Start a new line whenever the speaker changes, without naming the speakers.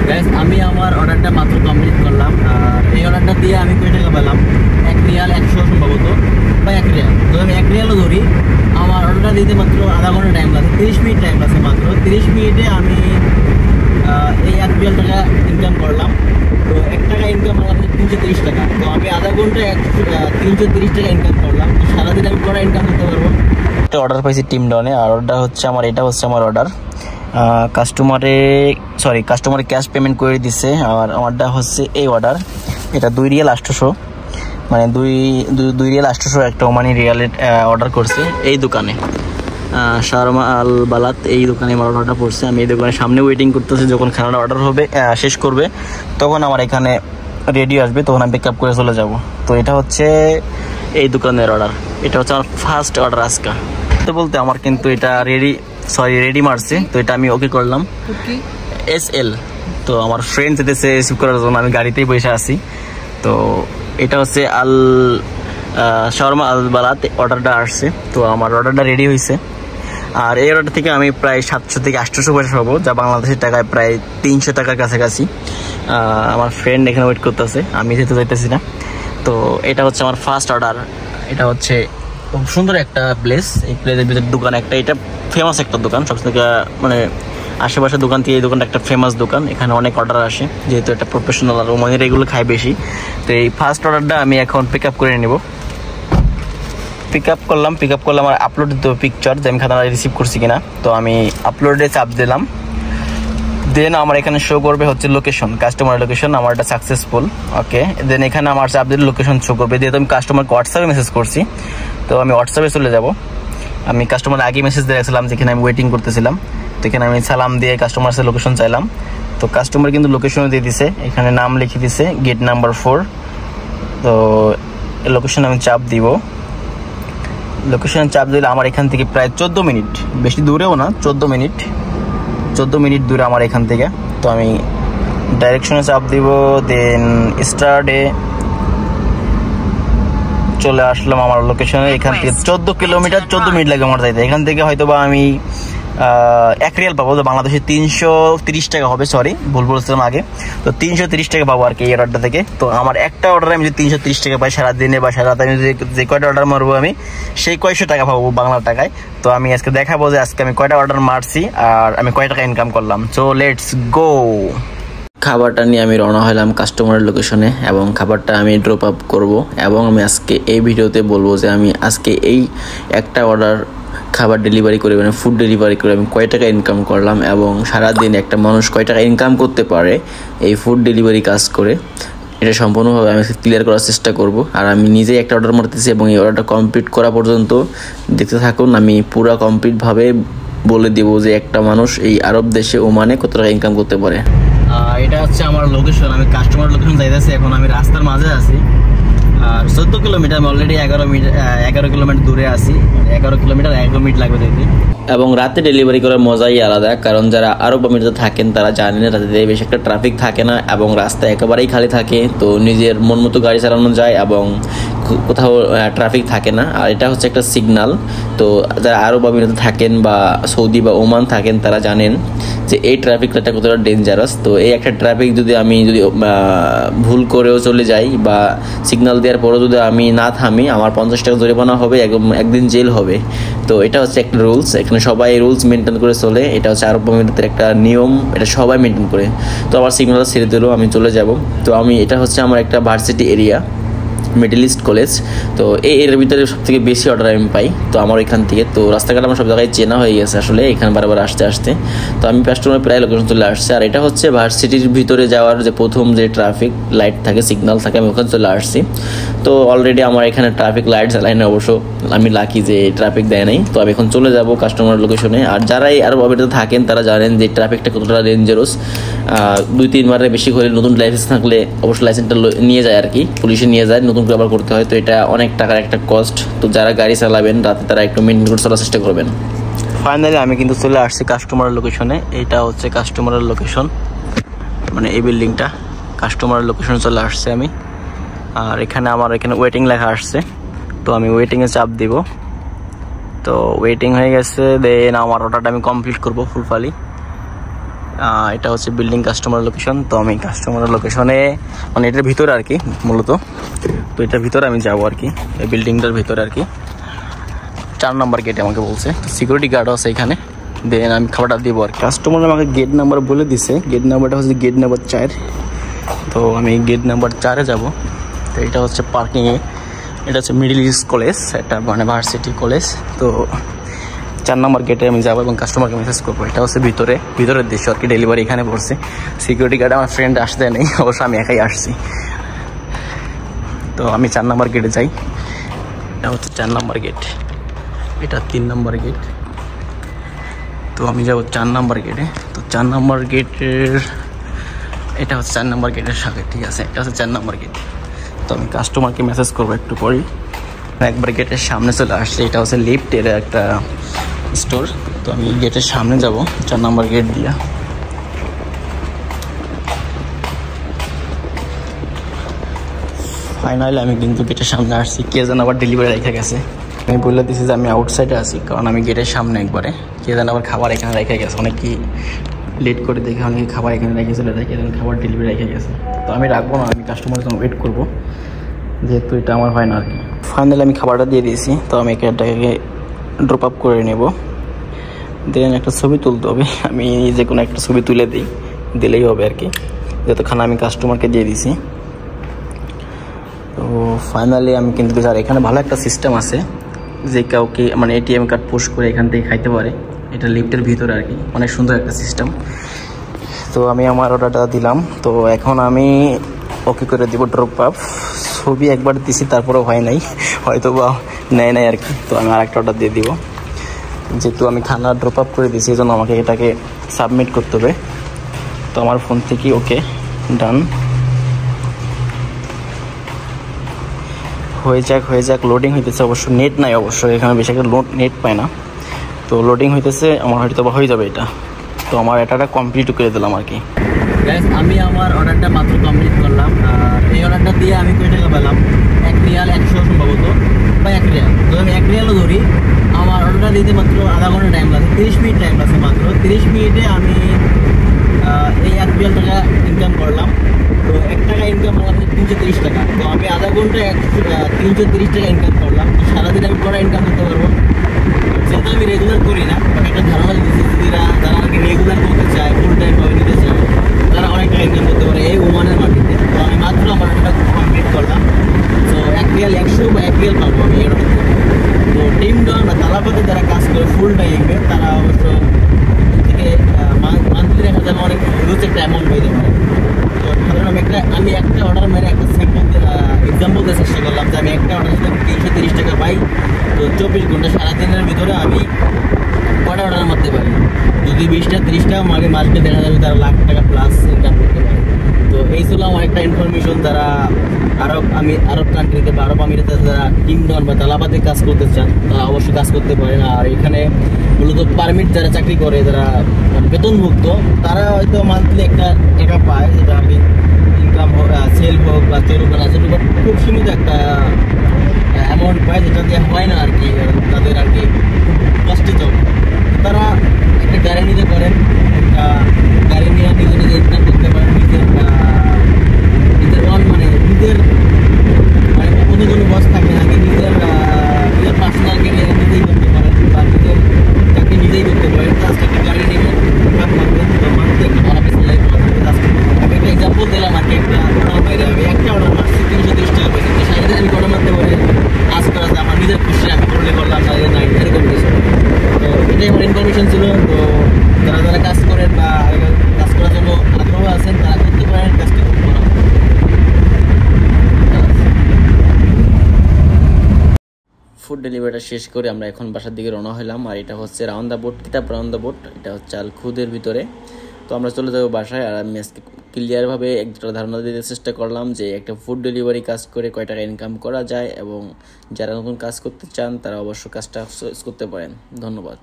Guys আমি আমার অর্ডারটা মাত্র কমপ্লিট করলাম। এই অর্ডারটা দিয়ে আমি কয় টাকা পেলাম? 1 রিয়াল 100 সম্ভবত, বা 1 রিয়াল। তো আমি 1 রিয়ালও ধরি, আমার অর্ডারটা দিতে মাত্র আধা ঘন্টা টাইম লাগছে, 30 মিনিট টাইম লাগছে মাত্র। 30 মিনিটে আমি এই 1 রিয়াল টাকা ইনকাম করলাম। তো 1 টাকা ইনকাম আমাদের 330 টাকা। তো আমি আধা ঘন্টায় 330 টাকা ইনকাম করলাম। সারাদিন আমি কটা ইনকাম করতে পারবো? একটা অর্ডার পাইছি টিম ডাউনে, আর অর্ডার হচ্ছে আমার, এটা হচ্ছে আমার অর্ডার। কাস্টমারে ক্যাশ পেমেন্ট করে দিচ্ছে। আর আমারটা হচ্ছে এই অর্ডার, এটা 2 রিয়াল 800, মানে 2 রিয়াল 800 একটা ওমানি রিয়ালের অর্ডার করছে এই দোকানে, শাওয়ারমা আল বালাত। এই দোকানে আমার অর্ডারটা পড়ছে। আমি এই দোকানের সামনে ওয়েটিং করতেছি, যখন খানাটা অর্ডার হবে শেষ করবে তখন আমার এখানে রেডি আসবে, তখন আমি পিক আপ করে চলে যাব। তো এটা হচ্ছে এই দোকানের অর্ডার, এটা হচ্ছে আমার ফার্স্ট অর্ডার আজকে। তো বলতে আমার কিন্তু এটা রেডি মারছে, তো এটা আমি ওকে করলাম SL। তো আমার ফ্রেন্ড যেতেছে রিসিভ করার জন্য, আমি গাড়িতেই বসে আছি। তো এটা হচ্ছে শাওয়ারমা আল বালাত অর্ডারটা আসছে। তো আমার অর্ডারটা রেডি হয়েছে। আর এই অর্ডার থেকে আমি প্রায় 700 থেকে 800 পয়সা পাবো, যা বাংলাদেশের টাকায় প্রায় 300 টাকার কাছাকাছি। আমার ফ্রেন্ড এখানে ওয়েট করতেছে, আমি যেতে যাইতেছি না। তো এটা হচ্ছে আমার ফার্স্ট অর্ডার। এটা হচ্ছে খুব সুন্দর একটা প্লেস। এই প্লেসের ভিতরে দোকান একটা, এটা ফেমাস একটা দোকান, সব থেকে মানে আশেপাশের দোকান থেকে এই দোকানটা একটা ফেমাস দোকান। এখানে অনেক অর্ডার আসে, যেহেতু একটা প্রফেশনাল আর ওমানিরা এগুলো খায় বেশি। তো এই ফার্স্ট অর্ডারটা আমি এখন পিক আপ করে নেব। পিক আপ করলাম আর আপলোড দিতে পিকচার যে আমি খাতাটা রিসিভ করছি কিনা। তো আমি আপলোডে চাপ দিলাম, দেন আমার এখানে শো করবে হচ্ছে লোকেশন, কাস্টমার লোকেশন, আমার এটা সাকসেসফুল। ওকে, দেন এখানে আমার চাপ দিলে লোকেশন শো করবে। যেহেতু আমি কাস্টমারকে হোয়াটসঅ্যাপে মেসেজ করছি, তো আমি হোয়াটসঅ্যাপে চলে যাব। আমি কাস্টমার আগে মেসেজ দিয়েছিলাম যেখানে আমি ওয়েটিং করতেছিলাম। তো এখানে আমি সালাম দিয়ে কাস্টমার সাথে লোকেশন চাইলাম। তো কাস্টমার কিন্তু লোকেশনও দিয়ে দিছে, এখানে নাম লিখে দিছে গেট নাম্বার 4। তো লোকেশন আমি চাপ দিব। লোকেশন চাপ দিলে আমার এখান থেকে প্রায় 14 মিনিট, বেশি দূরেও না, 14 মিনিট দূরে আমার এখান থেকে। তো আমি ডাইরেকশনে চাপ দিব, দেন স্টার্টে চলে আসলাম আমার লোকেশনে। এখান থেকে 14 কিলোমিটার, 14 মিনিট লাগে আমার যাইতে। এখান থেকে হয়তো বা আমি 1 রিয়াল পাবো, তো বাংলাদেশে 330 টাকা হবে, সরি ভুল বলছিলাম আগে। তো 330 টাকা পাবো আর কি এই অর্ডারটা থেকে। তো আমার একটা অর্ডারে আমি যদি 330 টাকা পাই, সারাদিনে বা সারা রাতে আমি যে কয়টা অর্ডার মারবো আমি সেই কয়শো টাকা পাবো বাংলা টাকায়। তো আমি আজকে দেখাবো যে আজকে আমি কয়টা অর্ডার মারছি আর আমি কয় টাকা ইনকাম করলাম। So let's go. খাবারটা নিয়ে আমি রওনা হলাম কাস্টমারের লোকেশনে, এবং খাবারটা আমি ড্রপ আপ করব। এবং আমি আজকে এই ভিডিওতে বলবো যে আমি আজকে এই একটা অর্ডার খাবার ডেলিভারি করে, মানে ফুড ডেলিভারি করে আমি কয় টাকা ইনকাম করলাম, এবং সারাদিন একটা মানুষ কয় টাকা ইনকাম করতে পারে এই ফুড ডেলিভারি কাজ করে, এটা সম্পূর্ণভাবে আমি ক্লিয়ার করার চেষ্টা করব। আর আমি নিজেই একটা অর্ডার মারতেছি, এবং এই অর্ডারটা কমপ্লিট করা পর্যন্ত দেখতে থাকুন। আমি পুরো কমপ্লিটভাবে বলে দেবো যে একটা মানুষ এই আরব দেশে ওমানে কত টাকা ইনকাম করতে পারে। এটা হচ্ছে আমার লোকেশন, আমি কাস্টমার লোকেশন যাইতেছি। এখন আমি রাস্তার মাঝে আছি, আর 14 কিলোমিটার, আমি অলরেডি 11 কিলোমিটার দূরে আছি। 11 কিলোমিটার 11 মিনিট লাগবে দেখতে। এবং রাতে ডেলিভারি করার মজাই আলাদা, কারণ যারা আরব আমিরাতে থাকেন তারা জানেন রাতে বেশি একটা ট্রাফিক থাকে না, এবং রাস্তা একেবারেই খালি থাকে। তো নিজের মন মতো গাড়ি চালানো যায়, এবং কোথাও ট্রাফিক থাকে না। আর এটা হচ্ছে একটা সিগন্যাল। তো যারা আরব আমিরাতে থাকেন বা সৌদি বা ওমান থাকেন তারা জানেন যে এই ট্রাফিকটা কতটা ডেঞ্জারাস। তো এই একটা ট্রাফিক যদি আমি ভুল করেও চলে যাই, বা সিগন্যাল দেওয়ার পরেও যদি আমি না থামি, আমার 50 টাকা জরিমানা হবে, একদিন জেল হবে। তো এটা হচ্ছে একটা রুলস, এখানে সবাই রুলস মেনটেন করে চলে। এটা হচ্ছে আরব আমিরাতের একটা নিয়ম, এটা সবাই মেনটেন করে। তো আমার সিগন্যালটা ছেড়ে দিলেও আমি চলে যাব। তো এটা হচ্ছে আমার একটা varsity area, middle east college. তো এর ভিতরে সব থেকে বেশি অর্ডার আমি পাই। তো আমার এখান থেকে তো রাস্তাঘাট আমার সব জায়গায় চেনা হয়ে গেছে আসলে, এখানে বারবার আসতে। তো আমি কাস্টমার প্রায় লোকেশন চলে আসছে। আর এটা হচ্ছে ভার্সিটির ভিতরে যাওয়ার যে প্রথম যে ট্রাফিক লাইট থাকে, সিগন্যাল থাকে, আমি ওখানে চলে আসছি। তো অলরেডি আমার এখানে ট্রাফিক লাইট জ্বালাই না, অবশ্য আমি লাকি যে ট্রাফিক দেয় নাই। তো আমি এখন চলে যাব কাস্টমার লোকেশনে। আর যারাই আরব আমিরাতে থাকেন তারা জানেন যে ট্রাফিকটা কতটা ডেঞ্জারাস। 2-3 বারের বেশি করে নতুন লাইসেন্স থাকলে অবশ্যই লাইসেন্সটা নিয়ে যায় আর কি, পুলিশে নিয়ে যায়, নতুন আবার করতে হয়। তো এটা অনেক টাকার একটা কস্ট। তো যারা গাড়ি চালাবেন রাতে তারা একটু মেনটেন করে চলার চেষ্টা করবেন। ফাইনালি আমি কিন্তু চলে আসছি কাস্টমারের লোকেশনে। এটা হচ্ছে কাস্টমারের লোকেশন, মানে এই বিল্ডিংটা কাস্টমারের লোকেশনে চলে আসছে আমি। আর এখানে আমার ওয়েটিং লেখা আসছে, তো আমি ওয়েটিংয়ে চাপ দিব। তো ওয়েটিং হয়ে গেছে, দেন আমার অর্ডারটা আমি কমপ্লিট করবো ফুলফালি। এটা হচ্ছে বিল্ডিং কাস্টমার লোকেশন। তো আমি কাস্টমার লোকেশনে মানে এটার ভিতরে আর কি মূলত, তো এটার ভিতরে আমি যাবো আর কি, এই বিল্ডিংটার ভিতরে আর কি। 4 নম্বর গেটে আমাকে বলছে, তো সিকিউরিটি গার্ড আছে এখানে, দেন আমি খাবারটা দিব আর কাস্টমার আমাকে গেট নাম্বার বলে দিছে। গেট নাম্বারটা হচ্ছে গেট নাম্বার 4। তো আমি গেট নাম্বার 4-এ যাবো। তো এটা হচ্ছে পার্কিংয়ে, এটা হচ্ছে মিডল ইস্ট কলেজ, একটা মানে ভার্সিটি কলেজ। তো 4 নম্বর গেটে আমি যাবো এবং কাস্টমারকে মেসেজ করবো। এটা হচ্ছে ভিতরের দৃশ্য আর কি, ডেলিভারি এখানে পড়ছে। সিকিউরিটি গার্ড আমার ফ্রেন্ড আসতে নেই, অবশ্য আমি একাই আসছি। তো আমি 4 নম্বর গেটে যাই। এটা হচ্ছে 4 নম্বর গেট, এটা 3 নম্বর গেট। তো আমি যাবো 4 নম্বর গেটে। তো 4 নম্বর গেটের, এটা হচ্ছে 4 নম্বর গেটের সাথে, ঠিক আছে, এটা হচ্ছে 4 নম্বর গেট। তো আমি কাস্টমারকে মেসেজ করবো একটু পরেই। একবার গেটের সামনে চলে আসছে, এটা হচ্ছে লিফটের একটা স্টোর। তো আমি গেটের সামনে যাব 4 নম্বর গেট দিয়া। ফাইনালি আমি কিন্তু গেটের সামনে আসছি। কে যেন আবার ডেলিভারি রেখে গেছে। আমি বলে দিচ্ছি যে আমি আউটসাইডে আছি, কারণ আমি গেটের সামনে একবারে। কে যেন আবার খাবার এখানে রেখে গেছে, অনেকেই লেট করে দেখে অনেকে খাবার এখানে রেখে চলে যায়, কে যেন খাবার ডেলিভারি রেখে গেছে। তো আমি রাখবো না, আমি কাস্টমারের জন্য ওয়েট করবো, যেহেতু এটা আমার হয় না আর কি। ফাইনালি আমি খাবারটা দিয়ে দিয়েছি। তো আমি এটাকে ড্রপ আপ করে নেব, দেন একটা ছবি তুলতে হবে। আমি যে কোনো একটা ছবি তুলে দিলেই হবে আর কি, যতক্ষণ আমি কাস্টমারকে দিয়ে দিছি। তো ফাইনালি আমি কিন্তু আর এখানে ভালো একটা সিস্টেম আছে, যে কাউকে মানে এটিএম কার্ড পোস্ট করে এখান থেকে খাইতে পারে। এটা লিফটের ভিতরে আর কি, অনেক সুন্দর একটা সিস্টেম। তো আমি আমার অর্ডারটা দিলাম। তো এখন আমি ওকে করে দিব ড্রপ আপ। ছবি একবার দিছি, তারপরেও হয় নাই, হয়তো বা নেয় নাই আর কি। তো আমি আরেকটা অর্ডার দিয়ে দিব, যেহেতু আমি খানা ড্রপ আপ করে দিয়েছি, এই জন্য আমাকে এটাকে সাবমিট করতে হবে। তো আমার ফোন থেকে ওকে ডান হয়ে যাক। লোডিং হইতেছে, অবশ্য নেট নাই, অবশ্যই এখানে বেশি একটা নেট পায় না। তো লোডিং হইতেছে, আমার হয়তো বা হয়ে যাবে এটা। তো আমার এটা কমপ্লিট করে দিলাম আর কি। আমি আমার অর্ডারটা মাত্র কমপ্লিট করলাম। আর এই অর্ডারটা দিয়ে আমি কয় টাকা পেলাম? 1 রিয়াল 100 সম্ভবত, বা 1 রিয়াল। তো আমি 1 রিয়ালও ধরি, আমার অর্ডারটা দিতে মাত্র আধা ঘন্টা টাইম লাগছে, 30 মিনিট টাইম লাগছে মাত্র। 30 মিনিটে আমি এই 1 রিয়াল টাকা ইনকাম করলাম। তো 1 টাকা ইনকাম করলাম 330 টাকা। তো আমি আধা ঘন্টায় 330 টাকা ইনকাম করলাম। তো সারাদিন আমি কটা ইনকাম করতে পারবো? যেহেতু আমি রেগুলার করি না, একটা ধারণা দিচ্ছি, যারা আর কি রেগুলার করতে চায়, ফুল টাইম ভাবে নিতে চায়, তারা অনেক টাকা ইনকাম করতে পারে এই ওমানের মার্কেটে। তো আমি মাত্র আমার এটা কমপ্লিট করলাম। তো 1 রিয়াল 100 বা 1 রিয়াল পাবো আমি এর মধ্যে। তো টিম ডন বা তালাপাতে যারা কাজ করে ফুল টাইমে, তারা অবশ্য থেকে মান্থলি দেখা যাবে অনেক হিউজ একটা অ্যামাউন্ট হয়ে যাবে। তো ধরুন আমি একটা অর্ডার মেরে একটা এক্সাম্পল দিয়ে চেষ্টা করলাম যে আমি একটা অর্ডার যদি 330 টাকা পাই, তো 24 ঘন্টা সারাদিনের ভিতরে আমি কটা অর্ডার মারতে পারি? যদি 20টা 30টা মাকে মাসকে দেখা যাবে তারা লাখ টাকা প্লাস ইনকাম করতে পারে। তো এই ছিল আমার একটা ইনফরমেশন। যারা আরব কান্ট্রিতে বা আরব আমিরাতে যারা কিংডম বা তালাবাতে কাজ করতে চান, তারা অবশ্যই কাজ করতে পারেন। আর এখানে মূলত পারমিট যারা চাকরি করে, যারা বেতনভুক্ত, তারা হয়তো মান্থলি একটা টাকা পায়, যেটা আর কি ইনকাম হোক, সেল হোক বা চলুক না চলুক, বাট খুব সীমিত একটা অ্যামাউন্ট পায়, যেটা দিয়ে হয় না আর কি তাদের আর কি কষ্টিত। তারা একটা গাড়ি নিতে পারেন, একটা গাড়ি নিয়ে নিজে ইনকাম করতে পারেন, নিজের মানে কোনো বস থাকে না, নিজের পার্সোনাল গাড়ি নিজেই করতে পারেন, বা নিজের চাকরি নিজেই করতে পারেন। জাস্ট একটা গাড়ি নেবেন, ইনকাম করবেন, তো মানুষ একটা ভালো বেশি লাইফ আমি একটা এক্সাম্পল দিলাম আর কি। একটা অর্ডার বাইরে আমি একটা অর্ডার মারছি 330 টাকা পাইছি। তো সাইডে আমি অর্ডার মারতে পারি, কাজ করা যায়, আমার নিজের খুশি, আমি করলে করলাম, সাইডে নাই, এরকম কিছু। তো এটাই আমার ইনফরমেশন ছিল। তো যারা কাজ করেন বা কাজ করার জন্য আগ্রহ আছেন, তারা করতে পারেন, কাজটা খুব ভালো। ফুড ডেলিভারিটা শেষ করে আমরা এখন বাসার দিকে রওনা হলাম। আর এটা হচ্ছে রাউন্ড দ্য বোট, কিতাব রাউন্ড দ্য বোট, এটা হচ্ছে আল খুদের ভিতরে। তো আমরা চলে যাবো বাসায়। আর আমি আজকে ক্লিয়ারভাবে একটা ধারণা দিতে চেষ্টা করলাম যে একটা ফুড ডেলিভারি কাজ করে কয় টাকা ইনকাম করা যায়, এবং যারা নতুন কাজ করতে চান তারা অবশ্য কাজটা করতে পারেন। ধন্যবাদ।